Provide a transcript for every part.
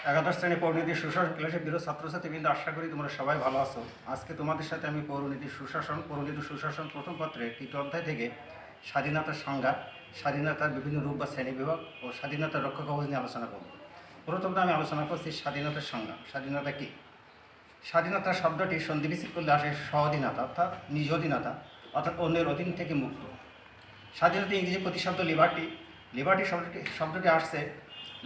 একাদশ শ্রেণী পৌরনীতি সুশাসন ক্লাসের প্রিয় ছাত্রছাত্রীবৃন্দ, আশা করি তোমরা সবাই ভালো আছো। আজকে তোমাদের সাথে আমি পৌরনীতি সুশাসন প্রথম পত্রে তৃতীয় অধ্যায় থেকে স্বাধীনতার সংজ্ঞা, স্বাধীনতার বিভিন্ন রূপ বা শ্রেণীবিভাগ ও স্বাধীনতার রক্ষা কবচ নিয়ে আলোচনা করব। প্রথমত আমি আলোচনা করছি স্বাধীনতার সংজ্ঞা। স্বাধীনতা কী? স্বাধীনতা শব্দটি সন্ধিবিচ্ছেদ করলে আসে স্বাধীনতা, অর্থাৎ নিজ অধীনতা, অর্থাৎ অন্যের অধীন থেকে মুক্ত। স্বাধীনতা ইংরেজি প্রতিশব্দ লিবার্টি। লিবার্টি শব্দটি আসছে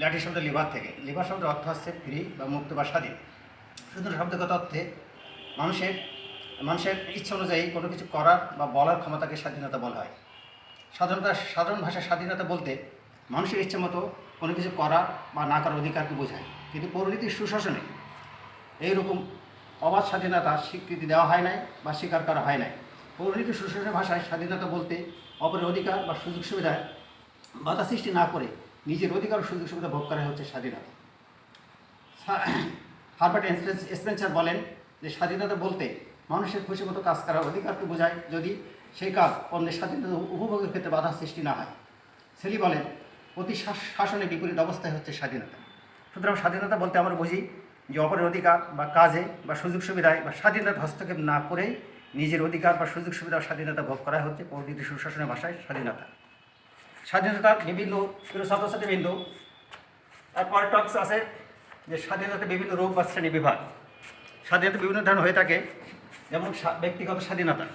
ল্যাটিন শব্দ লিবার থেকে। লিবার শব্দের অর্থ হচ্ছে ফ্রি বা মুক্ত বা স্বাধীন। শুধু শব্দগত অর্থে মানুষের ইচ্ছা অনুযায়ী কোনো কিছু করার বা বলার ক্ষমতাকে স্বাধীনতা বলা হয়। সাধারণ ভাষায় স্বাধীনতা বলতে মানুষের ইচ্ছা মতো কোনো কিছু করা বা না করার অধিকারকে বোঝায়। কিন্তু পৌরনীতির সুশাসনে এইরকম অবাধ স্বাধীনতার স্বীকৃতি দেওয়া হয় নাই বা স্বীকার করা হয় নাই। পৌরনীতির সুশাসনের ভাষায় স্বাধীনতা বলতে অপরের অধিকার বা সুযোগ সুবিধায় বাধা সৃষ্টি না করে নিজের অধিকার ও সুযোগ সুবিধা ভোগ করা হচ্ছে স্বাধীনতা। হারবার্ট স্পেন্সার বলেন যে স্বাধীনতা বলতে মানুষের খুশি মতো কাজ করার অধিকারকে বোঝায়, যদি সেই কাজ অন্যের স্বাধীনতা উপভোগের ক্ষেত্রে বাধা সৃষ্টি না হয়। সেলি বলেন প্রতি শাসনের বিপরীত অবস্থায় হচ্ছে স্বাধীনতা। সুতরাং স্বাধীনতা বলতে আমরা বুঝি যে অপরের অধিকার বা কাজে বা সুযোগ সুবিধায় বা স্বাধীনতা হস্তক্ষেপ না করেই নিজের অধিকার বা সুযোগ সুবিধা ও স্বাধীনতা ভোগ করা হচ্ছে পৌরনীতি সুশাসনের ভাষায় স্বাধীনতা। স্বাধীনতার বিভিন্ন ছাত্রছাত্রীবৃন্দ তারপরে টক্স আছে যে স্বাধীনতা বিভিন্ন রূপ বা শ্রেণী বিভাগ। স্বাধীনতা বিভিন্ন ধরনের হয়ে থাকে, যেমন ব্যক্তিগত স্বাধীনতা।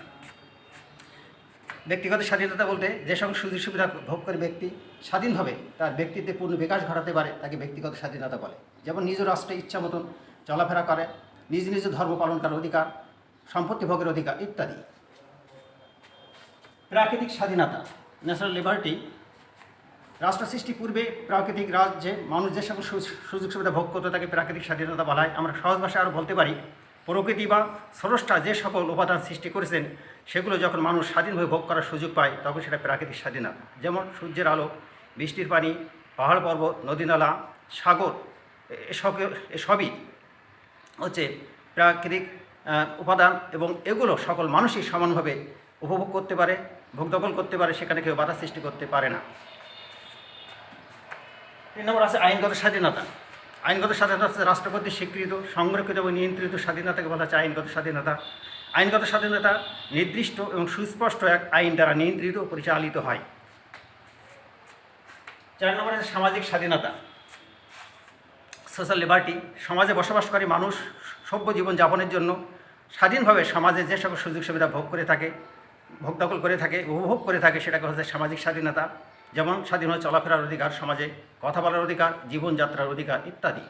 ব্যক্তিগত স্বাধীনতা বলতে যে সকল সুযোগ সুবিধা ভোগ করে ব্যক্তি স্বাধীনভাবে তার ব্যক্তিত্বে পূর্ণ বিকাশ ঘটাতে পারে তাকে ব্যক্তিগত স্বাধীনতা বলে। যেমন নিজ রাষ্ট্রে ইচ্ছা মতন চলাফেরা করে, নিজ নিজ ধর্ম পালন করার অধিকার, সম্পত্তি ভোগের অধিকার ইত্যাদি। প্রাকৃতিক স্বাধীনতা, ন্যাচারাল লিবার্টি। রাষ্ট্র সৃষ্টি পূর্বে প্রাকৃতিক রাজ্যে মানুষ যে সকল সুযোগ সুবিধা ভোগ করতো তাকে প্রাকৃতিক স্বাধীনতা বলা হয়। আমরা সহজ ভাষায় আরও বলতে পারি প্রকৃতি বা স্রষ্টা যে সকল উপাদান সৃষ্টি করেছেন সেগুলো যখন মানুষ স্বাধীনভাবে ভোগ করার সুযোগ পায় তখন সেটা প্রাকৃতিক স্বাধীনতা। যেমন সূর্যের আলো, বৃষ্টির পানি, পাহাড় পর্বত, নদী নালা, সাগর, এসবই হচ্ছে প্রাকৃতিক উপাদান এবং এগুলো সকল মানুষই সমানভাবে উপভোগ করতে পারে, ভোগ দখল করতে পারে, সেখানে কেউ বাধা সৃষ্টি করতে পারে না। 3 নম্বর আছে আইনগত স্বাধীনতা। আইনগত স্বাধীনতা হচ্ছে রাষ্ট্র কর্তৃক স্বীকৃত, সংরক্ষিত এবং নিয়ন্ত্রিত স্বাধীনতাকে বলা হচ্ছে আইনগত স্বাধীনতা। আইনগত স্বাধীনতা নির্দিষ্ট এবং সুস্পষ্ট এক আইন দ্বারা নিয়ন্ত্রিত ও পরিচালিত হয়। 4 নম্বর আছে সামাজিক স্বাধীনতা, সোশ্যাল লিবার্টি। সমাজে বসবাসকারী মানুষ সভ্য জীবন যাপনের জন্য স্বাধীনভাবে সমাজে যে সকল সুযোগ সুবিধা ভোগ দখল করে থাকে, উপভোগ করে থাকে সেটাকে হচ্ছে সামাজিক স্বাধীনতা। যেমন স্বাধীনভাবে চলাফেরার অধিকার, সমাজে কথা বলার অধিকার, জীবনযাত্রার অধিকার ইত্যাদি।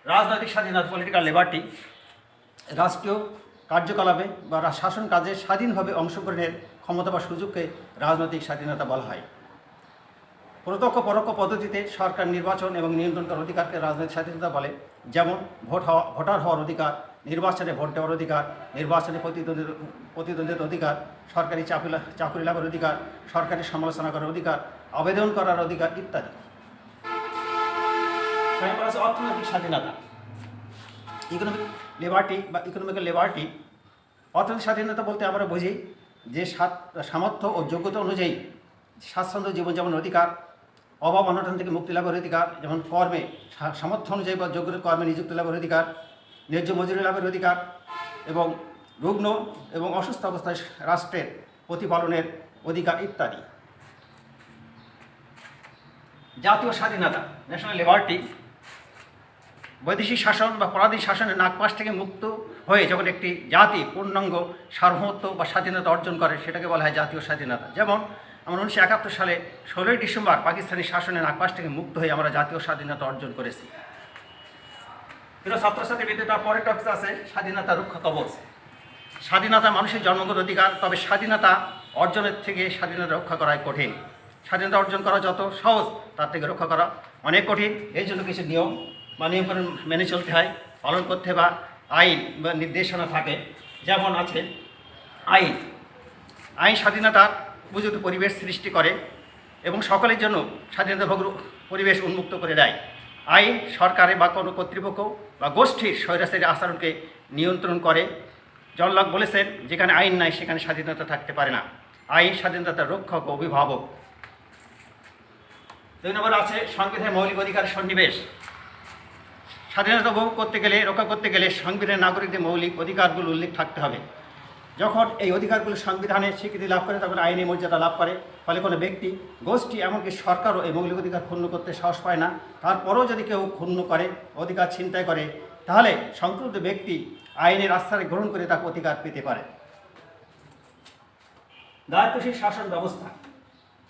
রাজনৈতিক স্বাধীনতা, পলিটিক্যাল লিবার্টি। রাষ্ট্রীয় কার্যকলাপে বা শাসন কাজে স্বাধীনভাবে অংশগ্রহণের ক্ষমতা বা সুযোগকে রাজনৈতিক স্বাধীনতা বলা হয়। প্রত্যক্ষ পরোক্ষ পদ্ধতিতে সরকার নির্বাচন এবং নিয়ন্ত্রণ করার অধিকারকে রাজনৈতিক স্বাধীনতা বলে। যেমন ভোটার হওয়ার অধিকার, নির্বাচনে ভোট দেওয়ার অধিকার, নির্বাচনে প্রতিদ্বন্দ্বিতার অধিকার, সরকারি চাকরি লাভের অধিকার, সরকারি সমালোচনা করার অধিকার, আবেদন করার অধিকার ইত্যাদি। অর্থনৈতিক স্বাধীনতা, ইকোনমিক লিবার্টি বা ইকোনমিক্যাল লিবার্টি। অর্থনৈতিক স্বাধীনতা বলতে আমরা বুঝি যে সামর্থ্য ও যোগ্যতা অনুযায়ী স্বাচ্ছন্দ্য জীবনযাপনের অধিকার, অভাব অনটন থেকে মুক্তি লাভের অধিকার, যেমন কর্মে সামর্থ্য অনুযায়ী বা যোগ্যতার কর্মে নিযুক্তি লাভের অধিকার, ন্যায্য মজুরি লাভের অধিকার এবং রুগ্ন এবং অসুস্থ অবস্থায় রাষ্ট্রের প্রতিপালনের অধিকার ইত্যাদি। জাতীয় স্বাধীনতা, ন্যাশনাল লিবার্টি। বৈদেশিক শাসন বা পরাধীন শাসনের নাগপাশ থেকে মুক্ত হয়ে যখন একটি জাতি পূর্ণাঙ্গ সার্বভৌমত্ব বা স্বাধীনতা অর্জন করে সেটাকে বলা হয় জাতীয় স্বাধীনতা। যেমন আমরা 1971 সালে 16ই ডিসেম্বর পাকিস্তানি শাসনের নাগপাশ থেকে মুক্ত হয়ে আমরা জাতীয় স্বাধীনতা অর্জন করেছি। ছাত্রছাত্রী তার পরের টপিক আছে স্বাধীনতা রক্ষা কবচ। স্বাধীনতা মানুষের জন্মগত অধিকার, তবে স্বাধীনতা অর্জনের থেকে স্বাধীনতা রক্ষা করাই কঠিন। স্বাধীনতা অর্জন করা যত সহজ তার থেকে রক্ষা করা অনেক কঠিন। এই জন্য কিছু নিয়ম বা নিয়মকানুন মেনে চলতে হয়, পালন করতে বা আইন বা নির্দেশনা থাকে। যেমন আছে আইন স্বাধীনতার উপযুক্ত পরিবেশ সৃষ্টি করে এবং সকলের জন্য স্বাধীনতা ভোগ পরিবেশ উন্মুক্ত করে দেয়। আইন সরকারে বা কোনো কর্তৃপক্ষ বা গোষ্ঠীর স্বৈরাচারী আচরণকে নিয়ন্ত্রণ করে। জন লক বলেছেন, যেখানে আইন নাই সেখানে স্বাধীনতা থাকতে পারে না। আইন স্বাধীনতার রক্ষক ও অভিভাবক। 2 নম্বর আছে সংবিধানের মৌলিক অধিকারের সন্নিবেশ। স্বাধীনতা উপভোগ করতে গেলে, রক্ষা করতে গেলে সংবিধানের নাগরিকদের মৌলিক অধিকারগুলো উল্লেখ থাকতে হবে। যখন এই অধিকারগুলো সংবিধানে স্বীকৃতি লাভ করে তখন আইনি মর্যাদা লাভ করে। ফলে কোনো ব্যক্তি, গোষ্ঠী, এমনকি সরকারও এই মৌলিক অধিকার ক্ষুণ্ণ করতে সাহস পায় না। তারপরেও যদি কেউ ক্ষুণ্ণ করে, অধিকার ছিনতাই করে, তাহলে সংক্রান্ত ব্যক্তি আইনের আশ্রয় গ্রহণ করে তাকে অধিকার পেতে পারে। দায়িত্বশীল শাসন ব্যবস্থা।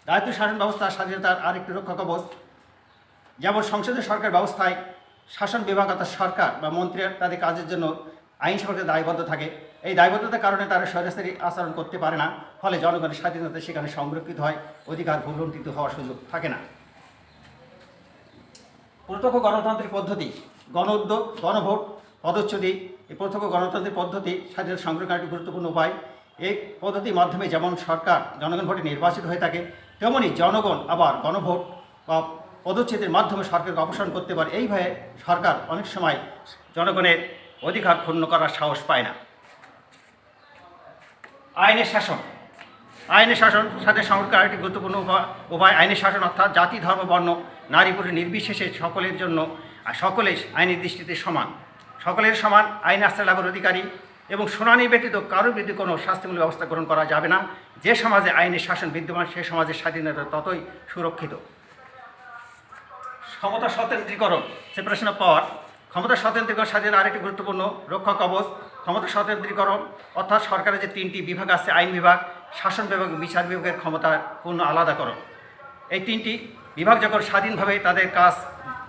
দায়িত্বশীল শাসন ব্যবস্থা স্বাধীনতার আরেকটি রক্ষা কবচ। যেমন সংসদীয় সরকার ব্যবস্থায় শাসন বিভাগ অর্থাৎ সরকার বা মন্ত্রীরা তাদের কাজের জন্য আইন সম্পর্কে দায়বদ্ধ থাকে। এই দায়বদ্ধতার কারণে তারা স্বৈরাচারী আচরণ করতে পারে না। ফলে জনগণের স্বাধীনতা সেখানে সংরক্ষিত হয়, অধিকার ভূলুণ্ঠিত হওয়ার সুযোগ থাকে না। প্রত্যক্ষ গণতান্ত্রিক পদ্ধতি, গণ উদ্যোগ, গণভোট, পদচ্যুতি। এই প্রত্যক্ষ গণতান্ত্রিক পদ্ধতি স্বাধীনতা সংরক্ষণের একটি গুরুত্বপূর্ণ উপায়। এই পদ্ধতির মাধ্যমে যেমন সরকার জনগণ ভোটে নির্বাচিত হয়ে থাকে, তেমনি জনগণ আবার গণভোট বা পদচ্ছেদের মাধ্যমে সরকারকে অপসারণ করতে পারে। এইভাবে সরকার অনেক সময় জনগণের অধিকার ক্ষুণ্ণ করার সাহস পায় না। আইনের শাসন। আইনের শাসন স্বাধীনতা সংরক্ষণের আরেকটি গুরুত্বপূর্ণ উপায়। আইনের শাসন অর্থাৎ জাতি, ধর্ম, বর্ণ, নারী পুরুষ নির্বিশেষে সকলের জন্য সকলে আইনের দৃষ্টিতে সমান, সকলের সমান আইন আশ্রয় লাভের অধিকারী এবং শুনানি ব্যতীত কারোর বিরুদ্ধে কোনো শাস্তিমূলক ব্যবস্থা গ্রহণ করা যাবে না। যে সমাজে আইনের শাসন বিদ্যমান সে সমাজের স্বাধীনতা ততই সুরক্ষিত। ক্ষমতা স্বতন্ত্রীকরণ, সেপারেশন অফ পাওয়ার। ক্ষমতা স্বতন্ত্রীকরণ স্বাধীনতার আরেকটি গুরুত্বপূর্ণ রক্ষা কবচ। ক্ষমতা স্বতন্ত্রীকরণ অর্থাৎ সরকারের যে 3টি বিভাগ আছে, আইন বিভাগ, শাসন বিভাগ, বিচার বিভাগের ক্ষমতা পূর্ণ আলাদাকরণ। এই 3টি বিভাগ যখন স্বাধীনভাবে তাদের কাজ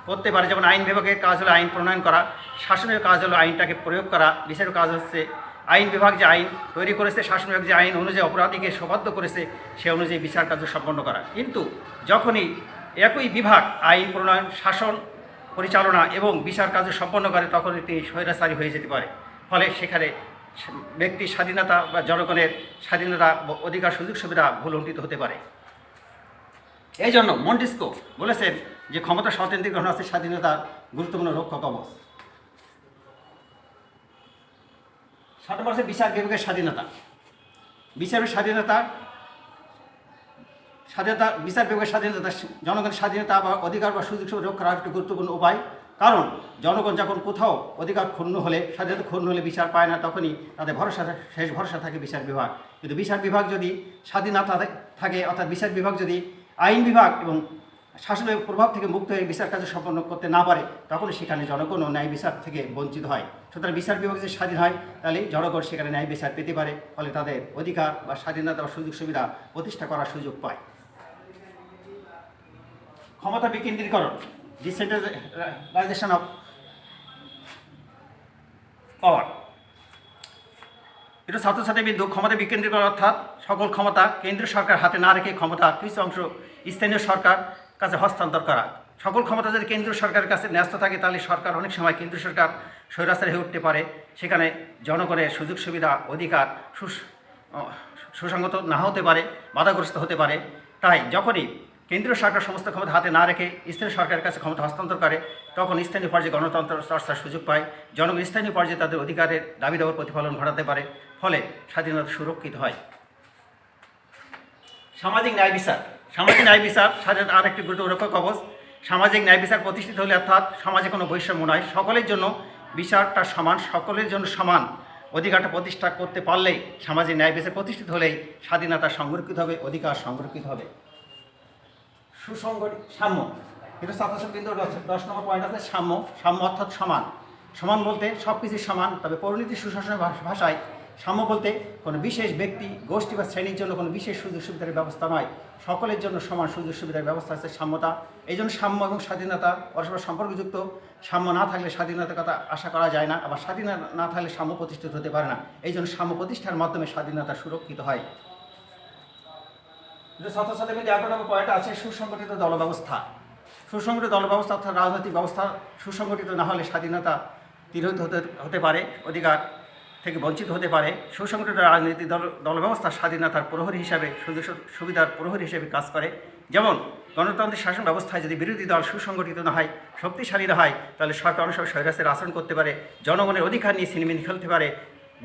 করতে পারে, যেমন আইন বিভাগের কাজ হলো আইন প্রণয়ন করা, শাসনের কাজ হলো আইনটাকে প্রয়োগ করা, বিচারের কাজ হচ্ছে আইন বিভাগ যে আইন তৈরি করেছে, শাসন বিভাগ যে আইন অনুযায়ী অপরাধীকে সবাধ্য করেছে সে অনুযায়ী বিচার কার্য সম্পন্ন করা। কিন্তু যখনই একই বিভাগ আইন প্রণয়ন, শাসন পরিচালনা এবং বিচার কার্য সম্পন্ন করে তখনই তিনি স্বৈরাচারী হয়ে যেতে পারে। ফলে সেখানে ব্যক্তির স্বাধীনতা বা জনগণের স্বাধীনতা, অধিকার, সুযোগ সুবিধা ভূলুণ্ঠিত হতে পারে। এই জন্য মন্টেস্কো বলেছেন যে ক্ষমতা স্বতন্ত্রীকরণ হচ্ছে স্বাধীনতার গুরুত্বপূর্ণ রক্ষা কবচ। 7 নম্বর বিচার বিভাগের স্বাধীনতা। বিচারের স্বাধীনতা, বিচার বিভাগের স্বাধীনতা জনগণের স্বাধীনতা বা অধিকার বা সুযোগ সুবিধা রক্ষার একটি গুরুত্বপূর্ণ উপায়। কারণ জনগণ যখন কোথাও অধিকার ক্ষুণ্ণ হলে, স্বাধীনতা ক্ষুণ্ণ হলে বিচার পায় না, তখনই তাদের শেষ ভরসা থাকে বিচার বিভাগ। কিন্তু বিচার বিভাগ যদি স্বাধীনতা থাকে, অর্থাৎ বিচার বিভাগ যদি আইন বিভাগ এবং শাসনের প্রভাব থেকে মুক্ত হয়ে বিচার কার্য সম্পন্ন করতে না পারে, তখন সেখানে জনগণও ন্যায় বিচার থেকে বঞ্চিত হয়। সুতরাং বিচার বিভাগ যদি স্বাধীন হয় তাহলে জনগণ সেখানে ন্যায় বিচার পেতে পারে, ফলে তাদের অধিকার বা স্বাধীনতা বা সুযোগ সুবিধা প্রতিষ্ঠা করার সুযোগ পায়। ক্ষমতা বিকেন্দ্রীকরণ, ডিসেন্ট্রালাইজেশন অফ পাওয়ার। এটা ছাত্রছাত্রীবৃন্দ, ক্ষমতা বিকেন্দ্রীকরণ অর্থাৎ সকল ক্ষমতা কেন্দ্রীয় সরকার হাতে না রেখে ক্ষমতা কিছু অংশ স্থানীয় সরকার কাছে হস্তান্তর করা। সকল ক্ষমতা যদি কেন্দ্রীয় সরকারের কাছে ন্যস্ত থাকে তাহলে সরকার অনেক সময় কেন্দ্রীয় সরকার স্বৈরাচারী হয়ে উঠতে পারে। সেখানে জনগণের সুযোগ সুবিধা, অধিকার সুসংগত না হতে পারে, বাধাগ্রস্ত হতে পারে। তাই যখনই কেন্দ্রীয় সরকার সমস্ত ক্ষমতা হাতে না রেখে স্থানীয় সরকারের কাছে ক্ষমতা হস্তান্তর করে তখন স্থানীয় পর্যায়ে গণতন্ত্র চর্চার সুযোগ পায়, জনগণ স্থানীয় পর্যায়ে তাদের অধিকারের দাবি দাওয়ার প্রতিফলন ঘটাতে পারে, ফলে স্বাধীনতা সুরক্ষিত হয়। সামাজিক ন্যায় বিচার। সামাজিক ন্যায় বিচার স্বাধীনতার আরেকটি গুরুত্বপূর্ণ রক্ষা কবচ। সামাজিক ন্যায় বিচার প্রতিষ্ঠিত হলে অর্থাৎ সমাজে কোনো বৈষম্য নয়, সকলের জন্য বিচারটা সমান, সকলের জন্য সমান অধিকারটা প্রতিষ্ঠা করতে পারলেই, সামাজিক ন্যায় বিচার প্রতিষ্ঠিত হলেই স্বাধীনতা সংরক্ষিত হবে, অধিকার সংরক্ষিত হবে। সুসংগঠিত সাম্য, এটা ছাত্রছাত্রীবৃন্দ 10 নম্বর পয়েন্ট আছে সাম্য। সাম্য অর্থাৎ সমান। সমান বলতে সব কিছুই সমান, তবে পরিণতি সুশাসনের ভাষায় সাম্য বলতে কোনো বিশেষ ব্যক্তি, গোষ্ঠী বা শ্রেণীর জন্য কোনো বিশেষ সুযোগ সুবিধার ব্যবস্থা নয়, সকলের জন্য সমান সুযোগ সুবিধার ব্যবস্থা আছে সাম্যতা। এই জন্য সাম্য এবং স্বাধীনতা পরস্পর সম্পর্কযুক্ত। সাম্য না থাকলে স্বাধীনতার কথা আশা করা যায় না, আবার স্বাধীনতা না থাকলে সাম্য প্রতিষ্ঠিত হতে পারে না। এই জন্য সাম্য প্রতিষ্ঠার মাধ্যমে স্বাধীনতা সুরক্ষিত হয়। ছাত্রছাত্রীদের 11 নম্বর পয়েন্ট আছে সুসংগঠিত দল ব্যবস্থা। সুসংগঠিত দল ব্যবস্থা অর্থাৎ রাজনৈতিক ব্যবস্থা সুসংগঠিত না হলে স্বাধীনতা তিরোহিত হতে পারে, অধিকার থেকে বঞ্চিত হতে পারে। সুসংগঠিত রাজনৈতিক দল ব্যবস্থা স্বাধীনতার প্রহরী হিসাবে, সুযোগ সুবিধার প্রহরী হিসেবে কাজ করে। যেমন গণতান্ত্রিক শাসন ব্যবস্থায় যদি বিরোধী দল সুসংগঠিত না হয়, শক্তিশালী না হয়, তাহলে সরকার অনেক সময় স্বৈরাচারী আচরণ করতে পারে, জনগণের অধিকার নিয়ে ছিনিমিনি খেলতে পারে।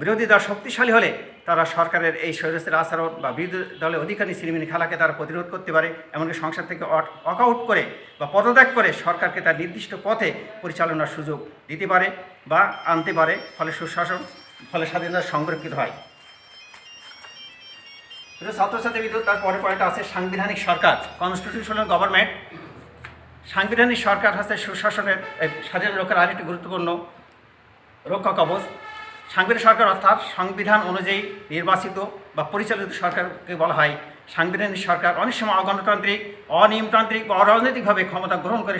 বিরোধী দল শক্তিশালী হলে তারা সরকারের এই স্বৈরাচারী আচরণ বা বিরোধী দলের অধিকারী ছিনিমিনি খেলাকে তারা প্রতিরোধ করতে পারে, এমনকি সংসদ থেকে ওয়াকআউট করে বা পদত্যাগ করে সরকারকে তার নির্দিষ্ট পথে পরিচালনার সুযোগ দিতে পারে বা আনতে পারে, ফলে সুশাসন, ফলে স্বাধীনতা সংরক্ষিত হয়। ছাত্রছাত্রী বিদ্যুৎ তার পরের পয়েন্ট আছে সাংবিধানিক সরকার, কনস্টিটিউশনাল গভর্নমেন্ট। সাংবিধানিক সরকার হচ্ছে সুশাসনের স্বাধীনতা রক্ষার আরেকটি গুরুত্বপূর্ণ রক্ষা কবচ। সাংবিধানিক সরকার অর্থাৎ সংবিধান অনুযায়ী নির্বাচিত বা পরিচালিত সরকারকে বলা হয় সাংবিধানিক সরকার। অনেক সময় অগণতান্ত্রিক, অনিয়মতান্ত্রিক বা অরাজনৈতিকভাবে ক্ষমতা গ্রহণ করে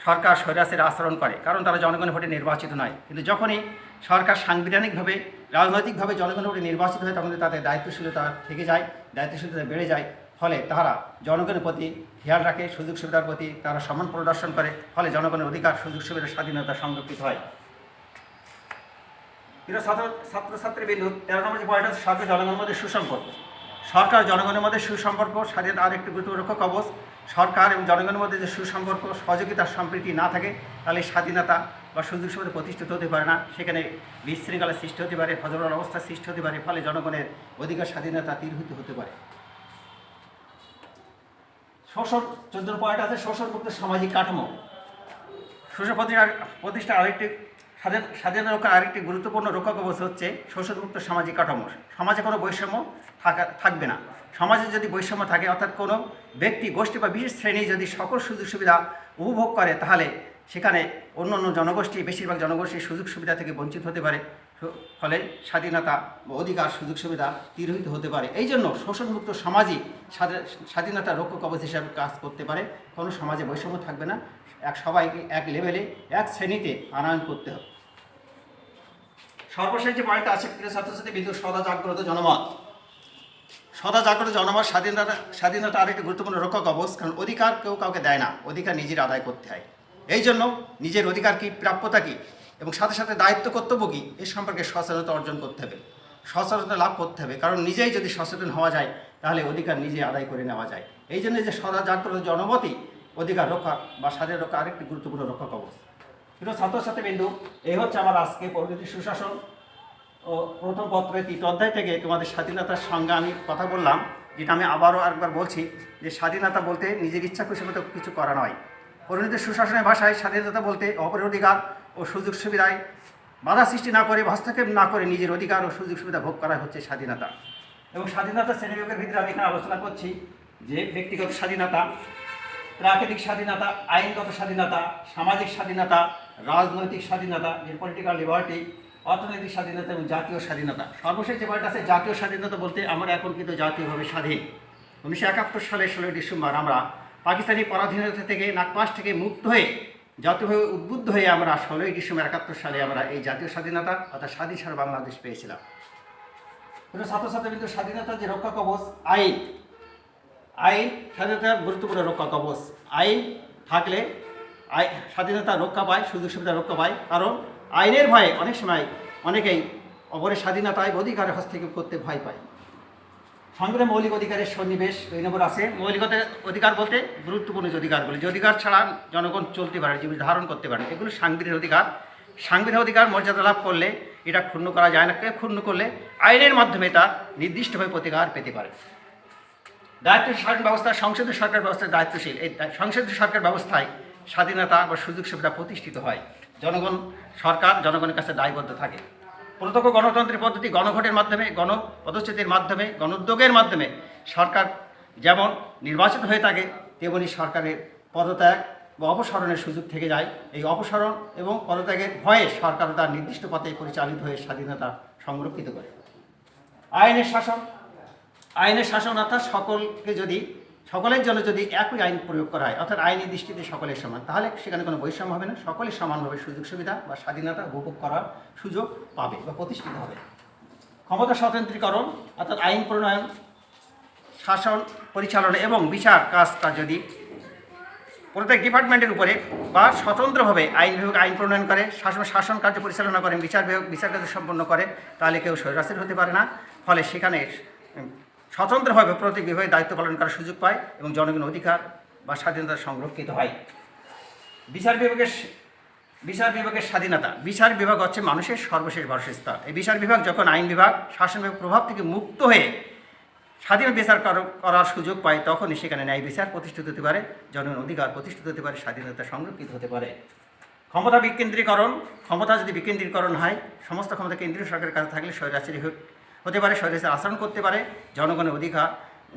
সরকার স্বৈরাচারী আচরণ করে, কারণ তারা জনগণের ভোটে নির্বাচিত নয়। কিন্তু যখনই সরকার সাংবিধানিকভাবে, রাজনৈতিকভাবে জনগণের ভোটে নির্বাচিত হয়, তখন তাদের দায়িত্বশীলতা থেকে যায়, দায়িত্বশীলতা বেড়ে যায়। ফলে তারা জনগণের প্রতি খেয়াল রাখে, সুযোগ সুবিধার প্রতি তারা সম্মান প্রদর্শন করে, ফলে জনগণের অধিকার, সুযোগ সুবিধা, স্বাধীনতা সংরক্ষিত হয়। কিন্তু ছাত্রছাত্রীবৃন্দ 13 নম্বর যে পয়েন্ট আছে সরকার জনগণের মধ্যে সুসম্পর্ক। সরকার জনগণের মধ্যে সুসম্পর্ক স্বাধীনতা আরেকটি গুরুত্বপূর্ণ রক্ষা কবচ। সরকার এবং জনগণের মধ্যে যে সুসম্পর্ক, সহযোগিতা, সম্প্রীতি না থাকে, তাহলে স্বাধীনতা বা সুযোগ সুবিধা প্রতিষ্ঠিত হতে পারে না। সেখানে বিশৃঙ্খলার সৃষ্টি হতে পারে, হযবল অবস্থার সৃষ্টি হতে পারে, ফলে জনগণের অধিকার, স্বাধীনতা তিরোহিত হতে পারে। শোষণ 14 পয়েন্ট আছে শোষণমুক্ত সামাজিক কাঠামো। শোষণ প্রতিষ্ঠা আরেকটি স্বাধীনতা রক্ষার আরেকটি গুরুত্বপূর্ণ রক্ষা কবচ হচ্ছে শোষণমুক্ত সামাজিক কাঠামো। সমাজে কোনো বৈষম্য থাকবে না। সমাজে যদি বৈষম্য থাকে, অর্থাৎ কোনো ব্যক্তি, গোষ্ঠী বা বিশেষ শ্রেণী যদি সকল সুযোগ সুবিধা উপভোগ করে, তাহলে সেখানে অন্য অন্য জনগোষ্ঠী, বেশিরভাগ জনগোষ্ঠী সুযোগ সুবিধা থেকে বঞ্চিত হতে পারে, ফলে স্বাধীনতা বা অধিকার, সুযোগ সুবিধা তিরোহিত হতে পারে। এই জন্য শোষণমুক্ত সমাজই স্বাধীনতা রক্ষা কবচ হিসাবে কাজ করতে পারে। কোনো সমাজে বৈষম্য থাকবে না, সবাইকে এক লেভেলে, এক শ্রেণীতে আনয়ন করতে হবে। সর্বশেষ যে পয়েন্টটা আছে প্রিয় ছাত্রছাত্রী বিন্দু, সদা জাগ্রত জনমত। সদা জাগ্রত জনমত স্বাধীনতা আরেকটি গুরুত্বপূর্ণ রক্ষা কবচ, কারণ অধিকার কেউ কাউকে দেয় না, অধিকার নিজের আদায় করতে হয়। এই জন্য নিজের অধিকার কী, প্রাপ্যতা কী এবং সাথে সাথে দায়িত্ব, কর্তব্য কী, এ সম্পর্কে সচেতনতা অর্জন করতে হবে, সচেতনতা লাভ করতে হবে। কারণ নিজেই যদি সচেতন হওয়া যায়, তাহলে অধিকার নিজে আদায় করে নেওয়া যায়। এই জন্য যে সদা জাগ্রত জনমতই অধিকার রক্ষা বা স্বাধীনতা রক্ষা আরেকটি গুরুত্বপূর্ণ রক্ষা কবচ। প্রিয় ছাত্রছাত্রী বিন্দু, এই হচ্ছে আমার আজকে পরিণতি সুশাসন ও প্রথম পত্রের 3 অধ্যায় থেকে তোমাদের স্বাধীনতার সঙ্গে আমি কথা বললাম, যেটা আমি আবারও একবার বলছি যে স্বাধীনতা বলতে নিজের ইচ্ছা খুশি মতো কিছু করা নয়। পরিণতি সুশাসনের ভাষায় স্বাধীনতা বলতে অপরের অধিকার ও সুযোগ সুবিধায় বাধা সৃষ্টি না করে, হস্তক্ষেপ না করে নিজের অধিকার ও সুযোগ সুবিধা ভোগ করা হচ্ছে স্বাধীনতা। এবং স্বাধীনতা শ্রেণীবিভাগের ভিতরে আমি এখানে আলোচনা করছি যে ব্যক্তিগত স্বাধীনতা, প্রাকৃতিক স্বাধীনতা, আইনগত স্বাধীনতা, সামাজিক স্বাধীনতা, রাজনৈতিক স্বাধীনতা, যে পলিটিক্যাল লিবার্টি, অর্থনৈতিক স্বাধীনতা এবং জাতীয় স্বাধীনতা। সর্বশেষ যে পয়েন্ট আছে জাতীয় স্বাধীনতা বলতে আমরা এখন কিন্তু জাতীয়ভাবে স্বাধীন। 1971 সালের 16 ডিসেম্বর আমরা পাকিস্তানি পরাধীনতা থেকে, নাগপাশ থেকে মুক্ত হয়ে, জাতীয়ভাবে উদ্বুদ্ধ হয়ে আমরা 16 ডিসেম্বর 71 সালে আমরা এই জাতীয় স্বাধীনতা অর্থাৎ স্বাধীন সারা বাংলাদেশ পেয়েছিলাম। কিন্তু ছাত্রছাত্রী কিন্তু স্বাধীনতার যে রক্ষা কবচ আইন, স্বাধীনতার গুরুত্বপূর্ণ রক্ষা কবচ। আইন থাকলে স্বাধীনতা রক্ষা পায়, সুযোগ সুবিধা রক্ষা পায়। কারণ আইনের ভয়ে অনেক সময় অনেকেই অপরের স্বাধীনতায় অধিকারে হস্তক্ষেপ করতে ভয় পায়। সংবিধানে মৌলিক অধিকারের সন্নিবেশ 2 নম্বর আছে। মৌলিক অধিকার বলতে গুরুত্বপূর্ণ যে অধিকারগুলি, যে অধিকার ছাড়া জনগণ চলতে পারে, জীবন ধারণ করতে পারে, এগুলো সাংবিধানিক অধিকার। সাংবিধানিক অধিকার মর্যাদা লাভ করলে এটা ক্ষুণ্ণ করা যায় না, ক্ষুণ্ণ করলে আইনের মাধ্যমে তার নির্দিষ্টভাবে প্রতিকার পেতে পারে। দায়িত্বশীল শাসন ব্যবস্থা, সংসদীয় সরকার ব্যবস্থায় দায়িত্বশীল। এই সংসদীয় সরকার ব্যবস্থায় স্বাধীনতা বা সুযোগ সুবিধা প্রতিষ্ঠিত হয়। সরকার জনগণের কাছে দায়বদ্ধ থাকে। প্রত্যক্ষ গণতন্ত্রের পদ্ধতি, গণভোটের মাধ্যমে, গণপদচ্যুতির মাধ্যমে, গণউদ্যোগের মাধ্যমে সরকার যেমন নির্বাচিত হয়ে থাকে, তেমনি সরকারের পদত্যাগ বা অপসারণের সুযোগ থেকে যায়। এই অপসারণ এবং পদত্যাগের ভয়ে সরকার তার নির্দিষ্ট পথে পরিচালিত হয়ে স্বাধীনতা সংরক্ষিত করে। আইনের শাসন অর্থাৎ সকলের জন্য যদি একই আইন প্রয়োগ করা হয়, অর্থাৎ আইনের দৃষ্টিতে সকলের সমান, তাহলে সেখানে কোনো বৈষম্য হবে না, সকলে সমানভাবে সুযোগ সুবিধা বা স্বাধীনতা উপভোগ করার সুযোগ পাবে বা প্রতিষ্ঠিত হবে। ক্ষমতা স্বতন্ত্রীকরণ অর্থাৎ আইন প্রণয়ন, শাসন পরিচালনা এবং বিচার কাজটা যদি প্রত্যেক ডিপার্টমেন্টের উপরে বা স্বতন্ত্রভাবে আইন বিভাগ আইন প্রণয়ন করে, শাসন কার্য পরিচালনা করে, বিচার বিভাগ বিচার কার্য সম্পন্ন করে, তাহলে কেউ স্বৈরাচারী হতে পারে না। ফলে সেখানে স্বতন্ত্রভাবে প্রত্যেক বিভাগে দায়িত্ব পালন করার সুযোগ পায় এবং জনগণের অধিকার বা স্বাধীনতা সংরক্ষিত হয়। বিচার বিভাগের বিচার বিভাগের স্বাধীনতা। বিচার বিভাগ হচ্ছে মানুষের সর্বশেষ বাসস্থান। এই বিচার বিভাগ যখন আইন বিভাগ শাসন বিভাগ প্রভাব থেকে মুক্ত হয়ে স্বাধীন বিচার করার সুযোগ পায়, তখনই সেখানে ন্যায় বিচার প্রতিষ্ঠিত হতে পারে, জনগণের অধিকার প্রতিষ্ঠিত হতে পারে, স্বাধীনতা সংরক্ষিত হতে পারে। ক্ষমতা বিকেন্দ্রীকরণ। ক্ষমতা যদি বিকেন্দ্রীকরণ হয়, সমস্ত ক্ষমতা কেন্দ্রীয় সরকারের কাছে থাকলে স্বৈরাচারী হতে পারে, স্বৈরাচারী আচরণ করতে পারে, জনগণের অধিকার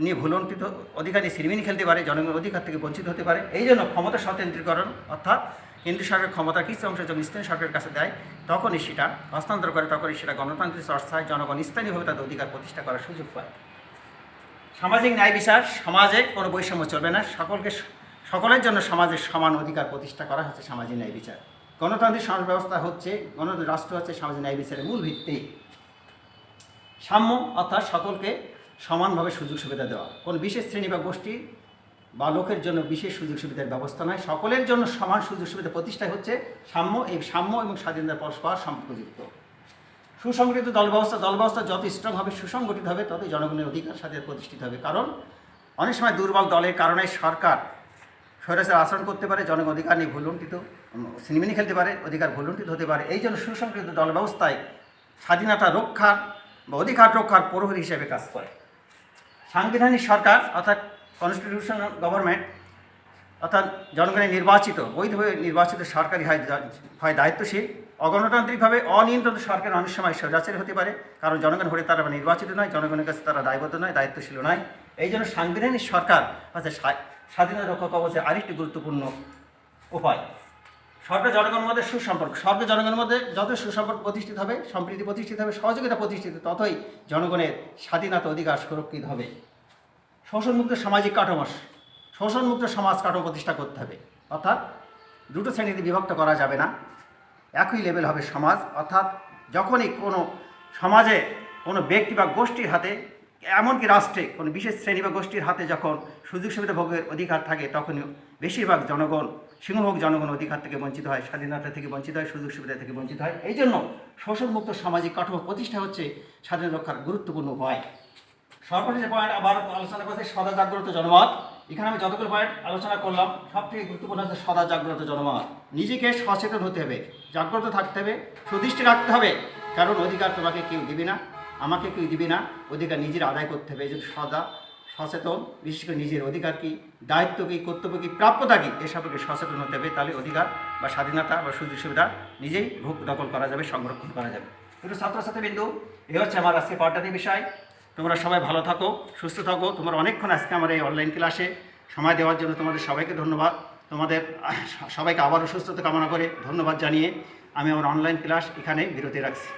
নিয়ে ভুলণ্ঠিত অধিকার নিয়ে সিনেমিনি খেলতে পারে, জনগণের অধিকার থেকে বঞ্চিত হতে পারে। এই জন্য ক্ষমতা স্বকেন্দ্রীকরণ, অর্থাৎ কেন্দ্রীয় সরকার ক্ষমতার কিছু অংশ যখন স্থানীয় সরকারের কাছে দেয়, তখনই সেটা হস্তান্তর করে, তখনই সেটা গণতান্ত্রিক চর্চায় জনগণ স্থানীয়ভাবে তাদের অধিকার প্রতিষ্ঠা করার সুযোগ পায়। সামাজিক ন্যায় বিচার। সমাজে কোনো বৈষম্য চলবে না, সকলের জন্য সমাজের সমান অধিকার প্রতিষ্ঠা করা হচ্ছে সামাজিক ন্যায় বিচার। গণতান্ত্রিক সমাজ ব্যবস্থা হচ্ছে, গণতান্ত্রিক রাষ্ট্র হচ্ছে সামাজিক ন্যায় বিচারের মূল ভিত্তি। সাম্য, অর্থাৎ সকলকে সমানভাবে সুযোগ সুবিধা দেওয়া। কোনো বিশেষ শ্রেণী বা গোষ্ঠী বা লোকের জন্য বিশেষ সুযোগ সুবিধার ব্যবস্থা নয়, সকলের জন্য সমান সুযোগ সুবিধা প্রতিষ্ঠাই হচ্ছে সাম্য। এই সাম্য এবং স্বাধীনতা পরস্পর সম্পর্কযুক্ত। সুসংগঠিত দল ব্যবস্থা যত স্ট্রং হবে, সুসংগঠিত হবে, ততই জনগণের অধিকার সাথে প্রতিষ্ঠিত হবে। কারণ অনেক সময় দুর্বল দলের কারণে সরকার স্বৈরাচার আচরণ করতে পারে, জনগণ অধিকার নিয়ে ভুলণ্ঠিত সিনেমিনি খেলতে পারে, অধিকার ভুলণ্ঠিত হতে পারে। এই জন্য সুসংগঠিত দল ব্যবস্থায় স্বাধীনতা রক্ষার বা অধিকার রক্ষার প্রহরী হিসেবে কাজ করে। সাংবিধানিক সরকার, অর্থাৎ কনস্টিটিউশনাল গভর্নমেন্ট, অর্থাৎ জনগণের নির্বাচিত, বৈধভাবে নির্বাচিত সরকারই হয় দায়িত্বশীল। অগণতান্ত্রিকভাবে অনিয়ন্ত্রিত সরকার অনেক সময় স্বৈরাচারী হতে পারে, কারণ জনগণ ভোটে তারা নির্বাচিত নয়, জনগণের কাছে তারা দায়বদ্ধ নয়, দায়িত্বশীল নয়। এই জন্য সাংবিধানিক সরকার হচ্ছে স্বাধীনতা রক্ষা কবচের আরেকটি গুরুত্বপূর্ণ উপায়। সরকার জনগণের মধ্যে সুসম্পর্ক। সরকার জনগণের মধ্যে যত সুসম্পর্ক প্রতিষ্ঠিত হবে, সম্প্রীতি প্রতিষ্ঠিত হবে, সহযোগিতা প্রতিষ্ঠিত, ততই জনগণের স্বাধীনতা অধিকার সুরক্ষিত হবে। শোষণমুক্ত সামাজিক কাঠামো। শোষণমুক্ত সমাজ কাঠামো প্রতিষ্ঠা করতে হবে, অর্থাৎ দুটো শ্রেণীতে বিভক্ত করা যাবে না, একই লেভেল হবে সমাজ। অর্থাৎ যখনই কোনো সমাজে কোনো ব্যক্তি বা গোষ্ঠীর হাতে, এমনকি রাষ্ট্রে কোনো বিশেষ শ্রেণী বা গোষ্ঠীর হাতে যখন সুযোগ সুবিধা ভোগের অধিকার থাকে, তখনই বেশিরভাগ জনগণ, সিংহভাগ জনগণ অধিকার থেকে বঞ্চিত হয়, স্বাধীনতা থেকে বঞ্চিত হয়, সুযোগ সুবিধা থেকে বঞ্চিত হয়। এই জন্য শোষণমুক্ত সামাজিক কাঠামো প্রতিষ্ঠা হচ্ছে স্বাধীনতা রক্ষার গুরুত্বপূর্ণ উপায়। সর্বশেষ পয়েন্ট আবার আলোচনা করছে সদা জাগ্রত জনমত। এখানে আমি যতগুলো পয়েন্ট আলোচনা করলাম, সব থেকে গুরুত্বপূর্ণ হচ্ছে সদা জাগ্রত জনমত। নিজেকে সচেতন হতে হবে, জাগ্রত থাকতে হবে, সুদৃষ্টি রাখতে হবে, কারণ অধিকার তোমাকে কেউ দিবে না, আমাকে কেউ দিবে না, অধিকার নিজের আদায় করতে হবে। এই জন্য সদা সচেতন, বিশেষ করে নিজের অধিকার কী, দায়িত্ব কী, কর্তব্য কী, প্রাপ্যতা কী, এ সম্পর্কে সচেতন হতে হবে। তাহলে অধিকার বা স্বাধীনতা বা সুযোগ সুবিধা নিজেই ভোগ দখল করা যাবে, সংরক্ষণ করা যাবে। কিন্তু ছাত্রছাত্রীবৃন্দু, এই হচ্ছে আমার আজকে পাঠদানি বিষয়। তোমরা সবাই ভালো থাকো, সুস্থ থাকো। তোমরা অনেকক্ষণ আজকে আমার এই অনলাইন ক্লাসে সময় দেওয়ার জন্য তোমাদের সবাইকে ধন্যবাদ। তোমাদের সবাইকে আবারও সুস্থতা কামনা করে ধন্যবাদ জানিয়ে আমি আমার অনলাইন ক্লাস এখানে বিরতি রাখছি।